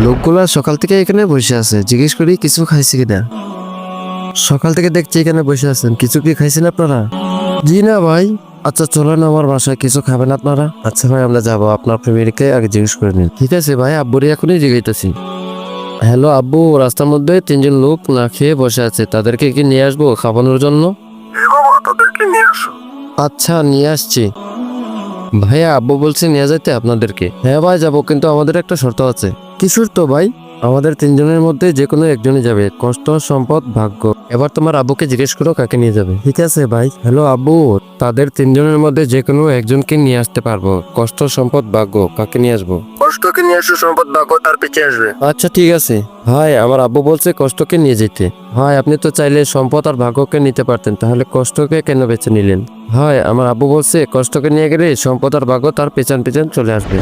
লোকগুলা সকাল থেকে এখানে বসে আছে, জিজ্ঞেস করি কিছু খাইছে কিনা। সকাল থেকে দেখছি এখানে বসে আছেন, কিছু কি খাইছেন আপনারা? জি না ভাই। আচ্ছা চলেন আমার বাসায়, কিছু খাবেন আপনারা? আচ্ছা ভাই আমরা যাবো, আপনার ফ্যামিলিকে আগে জিজ্ঞেস করে নিন। ঠিক আছে ভাই, আব্বুরে এখনই জিজ্ঞাসা। হ্যালো আব্বু, রাস্তার মধ্যে তিনজন লোক না খেয়ে বসে আছে, তাদেরকে কি নিয়ে আসবো খাওয়ানোর জন্য? আচ্ছা নিয়ে আসছি। ভাইয়া আব্বু বলছে নিয়ে যেতে আপনাদেরকে। হ্যাঁ ভাই যাবো, কিন্তু আমাদের একটা শর্ত আছে। কি শর্ত ভাই? আমাদের তিনজনের মধ্যে যে কোনো একজনই যাবে, কষ্ট সম্পদ ভাগ্য। এবার তোমার আব্বুকে জিজ্ঞেস করো কাকে নিয়ে যাবে। ঠিক আছে ভাই। হ্যালো আব্বু, তাদের তিনজনের মধ্যে যে কোনো একজনকে নিয়ে আসতে পারবো, কষ্ট সম্পদ ভাগ্য কাকে নিয়ে আসবো? কষ্টকে নিয়ে আসো, সম্পদ ভাগ্য তার পিছিয়ে আসবে। আচ্ছা ঠিক আছে ভাই, আমার আব্বু বলছে কষ্টকে নিয়ে যেতে। ভাই আপনি তো চাইলে সম্পদ আর ভাগ্যকে নিতে পারতেন, তাহলে কষ্টকে কেন বেছে নিলেন? ভাই আমার আব্বু বলছে কষ্টকে নিয়ে গেলে সম্পদ আর ভাগ্য তার পেছন পেছন চলে আসবে।